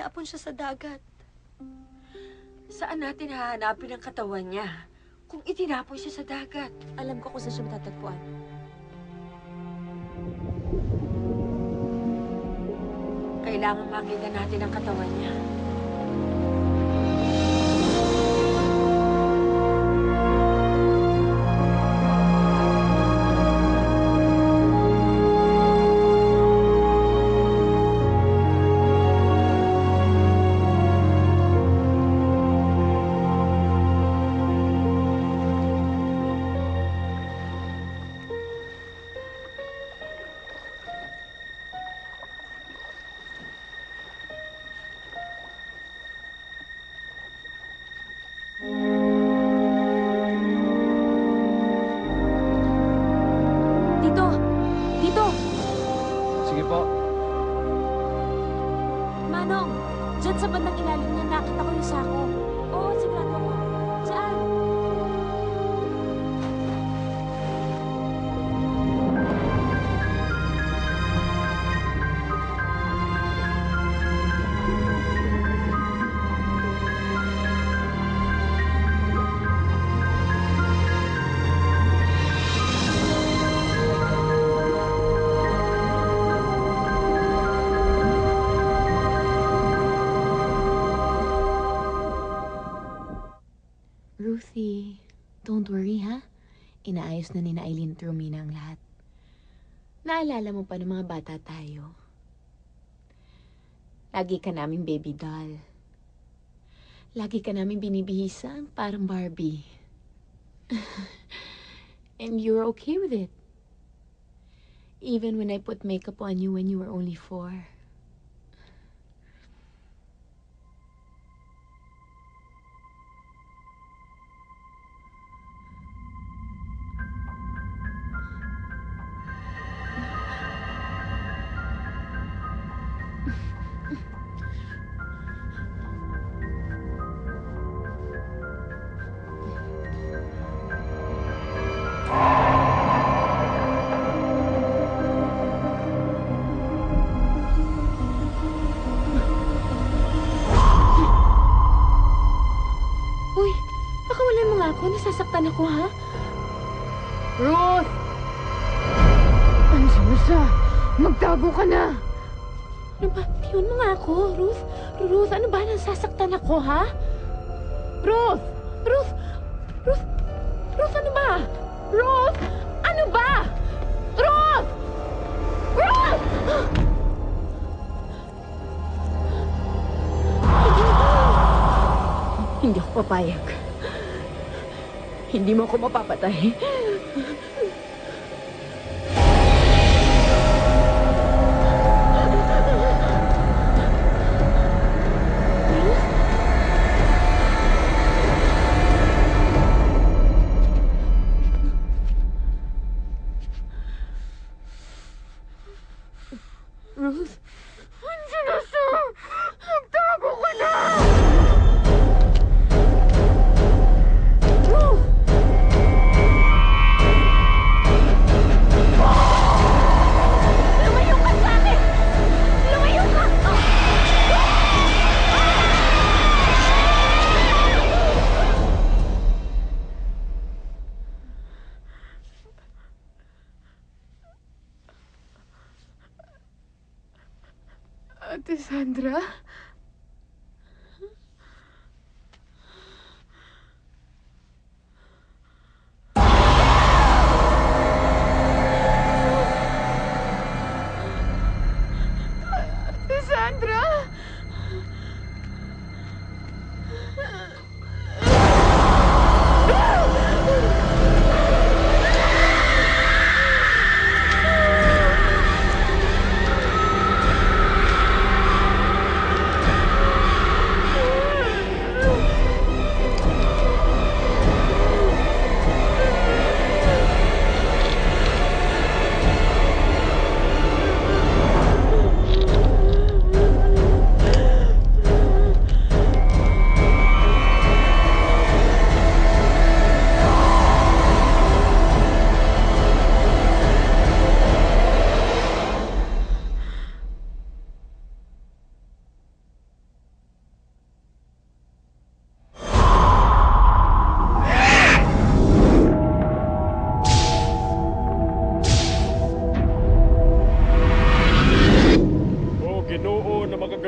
Tinapon siya sa dagat. Saan natin hahanapin ang katawan niya kung itinapon siya sa dagat? Alam ko kung saan siya matatagpuan. Kailangan makita natin ang katawan niya. Diyan sa bandang ilalim niya, nakita ko yung sako. Oo, sigurado ko. Diyan. Ruthie, don't worry, ha? Inaayos na ni Eileen at Romina ang lahat. Naalala mo pa ng mga bata tayo. Lagi ka naming baby doll. Lagi ka naming binibihisan, parang Barbie. And you're okay with it. Even when I put makeup on you when you were only 4. Nasasaktan ako, ha? Ruth! Andiyan na siya. Magtago ka na. Ano ba? Tiyon mo nga ako, Ruth. Ruth, ano ba? Nasasaktan ako, ha? Ruth! Ruth! Ruth! Ruth, ano ba? Ruth! Ano ba? Ruth! Ruth! Hindi ako papayag. Hindi mo ako mapapatay. Ruth? Andiyan na siya! Magtago ka na! Ate Sandra? Ate Sandra?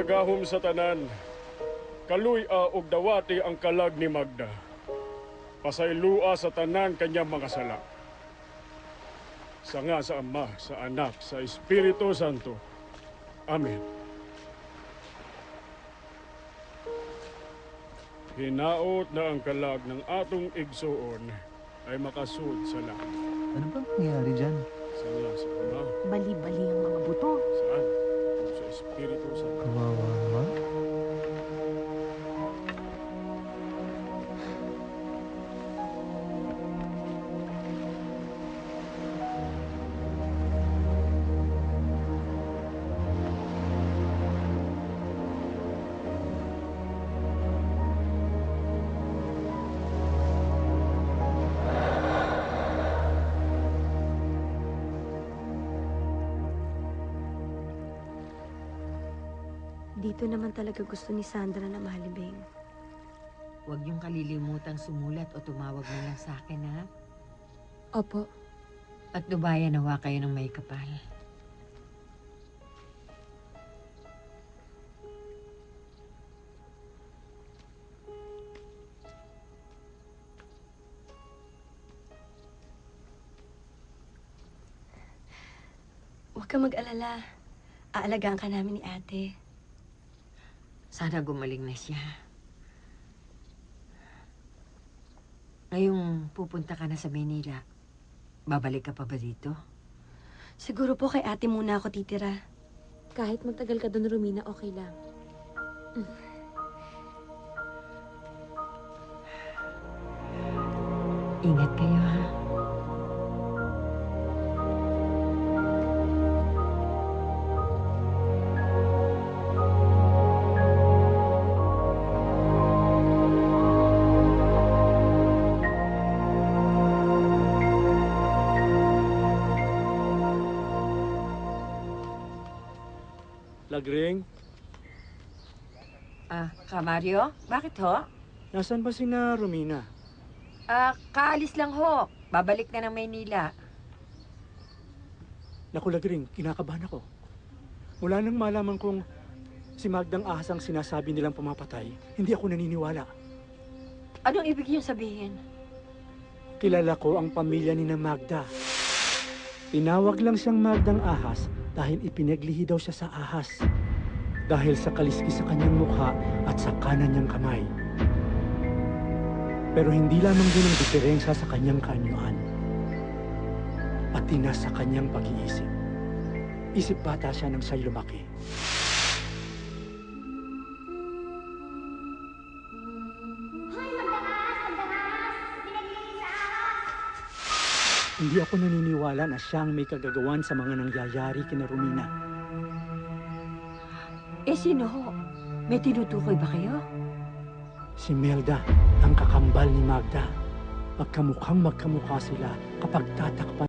gagahom sa tanan. Kaluy-a og dawati ang kalag ni Magda. Pasaylua sa tanan kanyang mga sala. Sanga sa Ama, sa Anak, sa Espiritu Santo. Amen. Hinaot na ang kalag ng atong igsuon ay makasud sa langit. Ano bang nangyayari dyan? Sanga sa Ama, Bali-bali ang mga buto. sa Anak, sa Espiritu Santo. Kawawa naman. Dito naman talaga gusto ni Sandra na mahalibing. Huwag niyong kalilimutang sumulat o tumawag na lang sa akin, ha? Opo. At dubayan nawa kayo ng may kapal. Huwag kang mag-alala. Aalagaan ka namin ni ate. Sana gumaling na siya. Ngayong pupunta ka na sa Manila, babalik ka pa ba dito? Siguro po kay ate muna ako titira. Kahit magtagal ka doon, Romina, okay lang. Ingat kayo, ha? Lagring, Mario? Bakit ho? nasan ba sina Romina? Kaalis lang ho. Babalik na ng Maynila. Naku, Lagring, kinakabahan ako. Mula nang malaman kong si Magdang Ahas ang sinasabi nilang pumapatay, hindi ako naniniwala. Anong ibig niyong sabihin? Kilala ko ang pamilya ni na Magda. Tinawag lang siyang Magdang Ahas dahil ipinaglihi daw siya sa ahas. Dahil sa kaliskis sa kanyang mukha at sa kanan niyang kamay. Pero hindi lamang din ang diferensya sa kanyang kaanyuan. Pati na sa kanyang pag-iisip. Isip bata siya nang siya'y lumaki. Hindi ako naniniwala na siyang may kagagawan sa mga nangyayari kina Romina. Sino ho? May tinutukoy ba kayo? Si Melda, ang kakambal ni Magda. Magkamukhang magkamukha sila kapag tatakpan